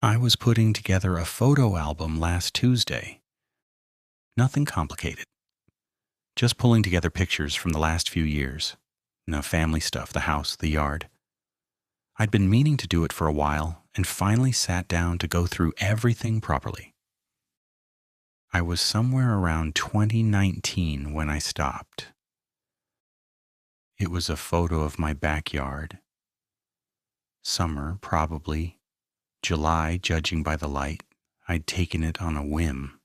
I was putting together a photo album last Tuesday. Nothing complicated. Just pulling together pictures from the last few years. Family stuff, the house, the yard. I'd been meaning to do it for a while and finally sat down to go through everything properly. I was somewhere around 2019 when I stopped. It was a photo of my backyard. Summer, probably. July, judging by the light. I'd taken it on a whim.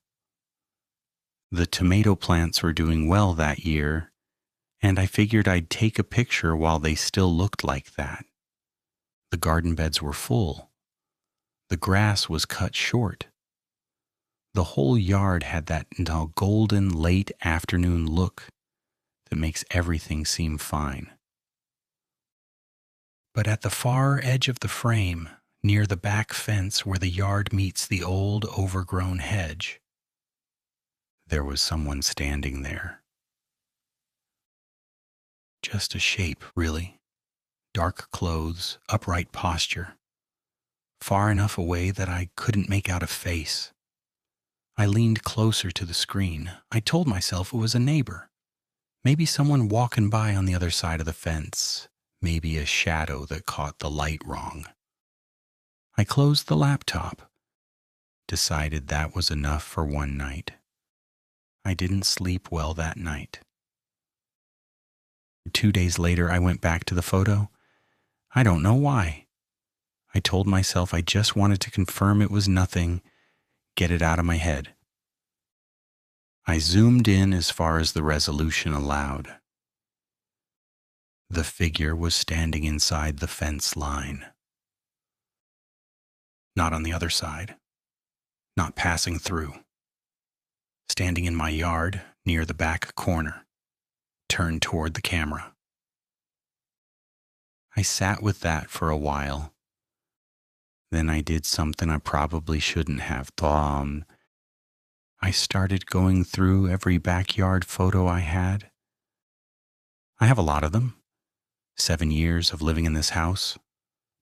The tomato plants were doing well that year, and I figured I'd take a picture while they still looked like that. The garden beds were full. The grass was cut short. The whole yard had that golden late afternoon look that makes everything seem fine. But at the far edge of the frame, near the back fence where the yard meets the old overgrown hedge, there was someone standing there. Just a shape, really. Dark clothes, upright posture. Far enough away that I couldn't make out a face. I leaned closer to the screen. I told myself it was a neighbor. Maybe someone walking by on the other side of the fence. Maybe a shadow that caught the light wrong. I closed the laptop. Decided that was enough for one night. I didn't sleep well that night. 2 days later, I went back to the photo. I don't know why. I told myself I just wanted to confirm it was nothing, get it out of my head. I zoomed in as far as the resolution allowed. The figure was standing inside the fence line. Not on the other side. Not passing through. Standing in my yard, near the back corner, turned toward the camera. I sat with that for a while. Then I did something I probably shouldn't have done. I started going through every backyard photo I had. I have a lot of them. 7 years of living in this house.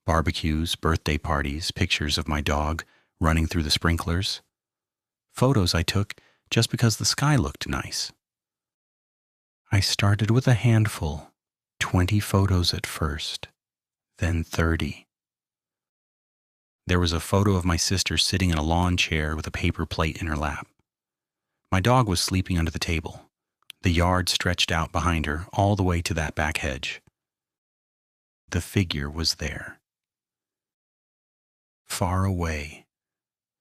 Barbecues, birthday parties, pictures of my dog running through the sprinklers. Photos I took just because the sky looked nice. I started with a handful, 20 photos at first, then 30. There was a photo of my sister sitting in a lawn chair with a paper plate in her lap. My dog was sleeping under the table. The yard stretched out behind her all the way to that back hedge. The figure was there. Far away,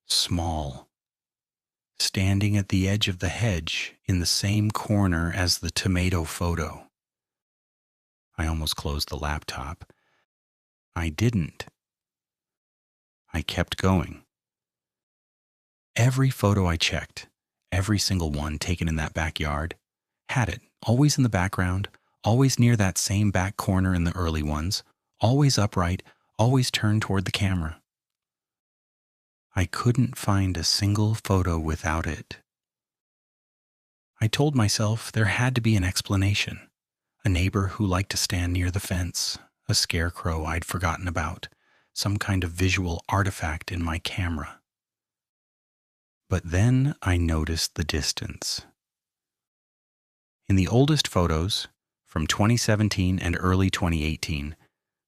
small, standing at the edge of the hedge in the same corner as the tomato photo. I almost closed the laptop. I didn't. I kept going. Every photo I checked, every single one taken in that backyard, had it, always in the background, always near that same back corner in the early ones, always upright, always turned toward the camera. I couldn't find a single photo without it. I told myself there had to be an explanation. A neighbor who liked to stand near the fence, a scarecrow I'd forgotten about, some kind of visual artifact in my camera. But then I noticed the distance. In the oldest photos, from 2017 and early 2018,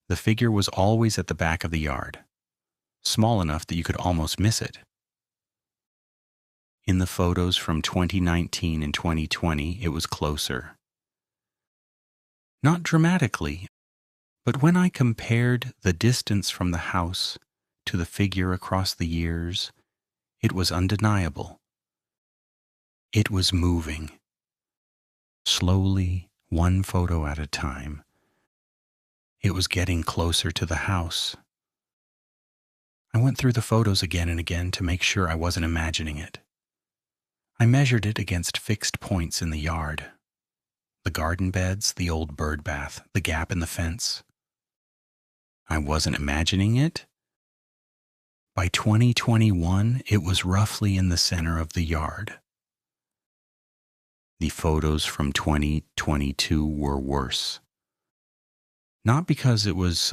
the figure was always at the back of the yard, small enough that you could almost miss it. In the photos from 2019 and 2020, it was closer. Not dramatically, but when I compared the distance from the house to the figure across the years, it was undeniable. It was moving. Slowly, one photo at a time. It was getting closer to the house. I went through the photos again and again to make sure I wasn't imagining it. I measured it against fixed points in the yard. The garden beds, the old bird bath, the gap in the fence. I wasn't imagining it. By 2021, it was roughly in the center of the yard. The photos from 2022 were worse. Not because it was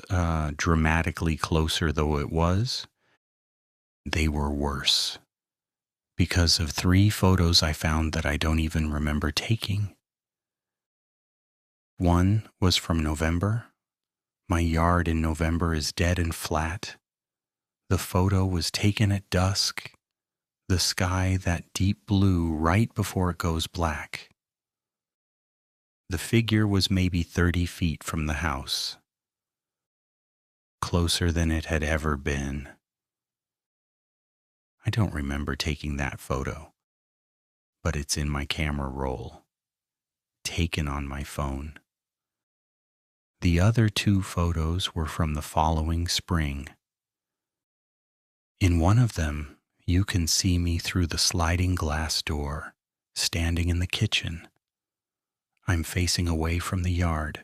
dramatically closer, though it was, They were worse because of 3 photos I found that I don't even remember taking. One was from November. My yard in November is dead and flat. The photo was taken at dusk, the sky that deep blue right before it goes black. The figure was maybe 30 feet from the house, closer than it had ever been. I don't remember taking that photo, but it's in my camera roll, taken on my phone. The other 2 photos were from the following spring. In one of them, you can see me through the sliding glass door, standing in the kitchen. I'm facing away from the yard.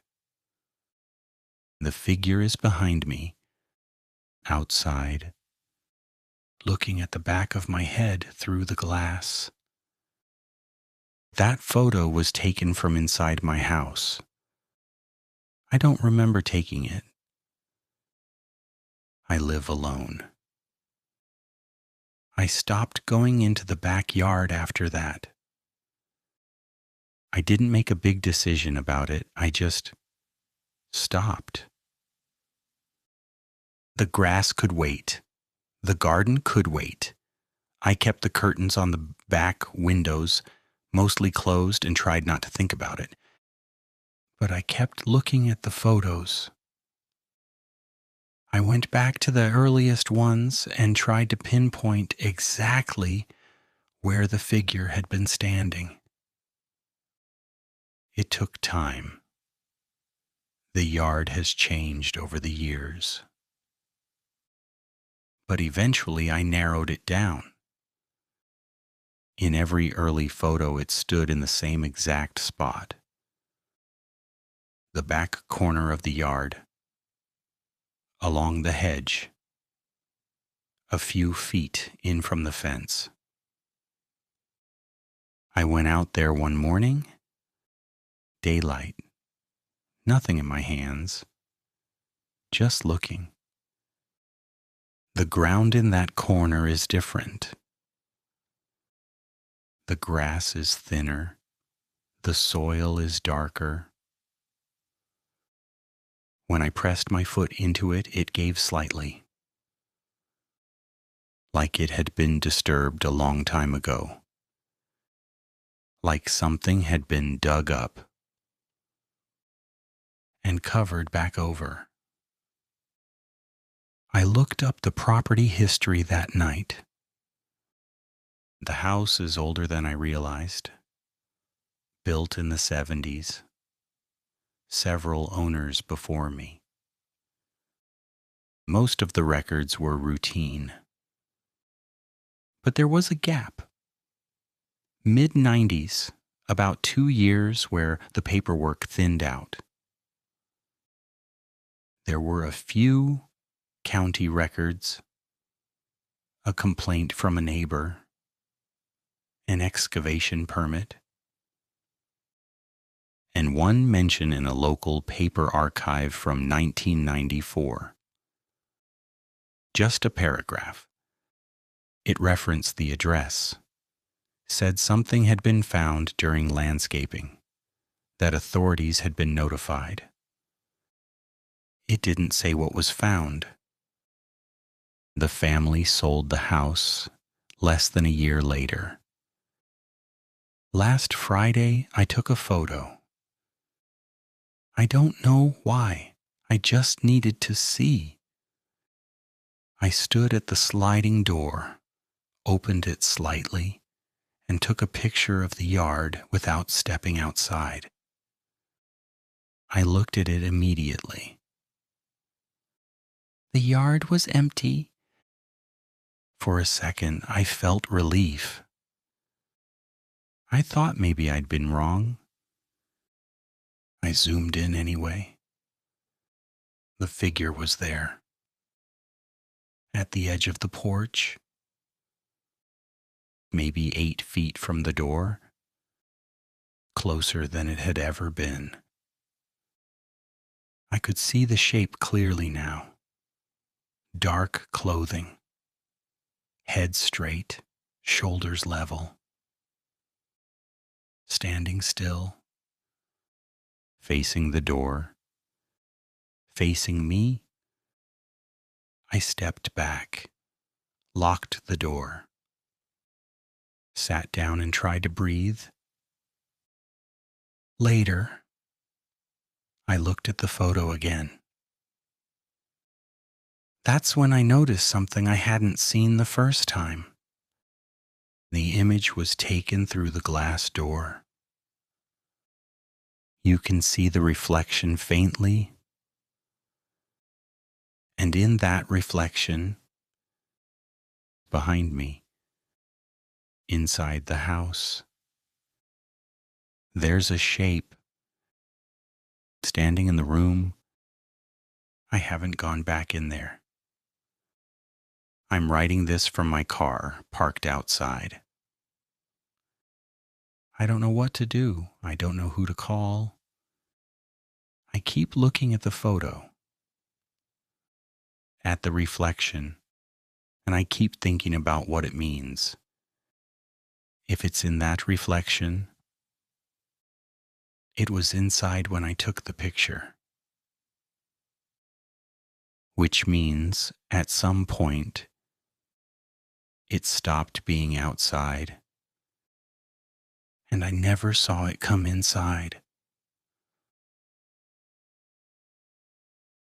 The figure is behind me, outside, looking at the back of my head through the glass. That photo was taken from inside my house. I don't remember taking it. I live alone. I stopped going into the backyard after that. I didn't make a big decision about it. I just stopped. The grass could wait. The garden could wait. I kept the curtains on the back windows mostly closed and tried not to think about it. But I kept looking at the photos. I went back to the earliest ones and tried to pinpoint exactly where the figure had been standing. It took time. The yard has changed over the years. But eventually I narrowed it down. In every early photo, it stood in the same exact spot. The back corner of the yard, along the hedge, a few feet in from the fence. I went out there one morning, daylight, nothing in my hands, just looking. The ground in that corner is different. The grass is thinner, the soil is darker. When I pressed my foot into it, it gave slightly, like it had been disturbed a long time ago, like something had been dug up and covered back over. I looked up the property history that night. The house is older than I realized, built in the 70s, several owners before me. Most of the records were routine. But there was a gap. Mid-90s, about 2 years where the paperwork thinned out. There were a few county records, a complaint from a neighbor, an excavation permit, and one mention in a local paper archive from 1994. Just a paragraph. It referenced the address, said something had been found during landscaping, that authorities had been notified. It didn't say what was found. The family sold the house less than a year later. Last Friday, I took a photo. I don't know why. I just needed to see. I stood at the sliding door, opened it slightly, and took a picture of the yard without stepping outside. I looked at it immediately. The yard was empty. For a second, I felt relief. I thought maybe I'd been wrong. I zoomed in anyway. The figure was there, at the edge of the porch, maybe 8 feet from the door, closer than it had ever been. I could see the shape clearly now. Dark clothing, Head straight, shoulders level, standing still, facing the door, facing me. I stepped back, locked the door, sat down and tried to breathe. Later, I looked at the photo again. That's when I noticed something I hadn't seen the first time. The image was taken through the glass door. You can see the reflection faintly, and in that reflection, behind me, inside the house, there's a shape standing in the room. I haven't gone back in there. I'm writing this from my car, parked outside. I don't know what to do. I don't know who to call. I keep looking at the photo, at the reflection, and I keep thinking about what it means. If it's in that reflection, it was inside when I took the picture, which means at some point it stopped being outside, and I never saw it come inside.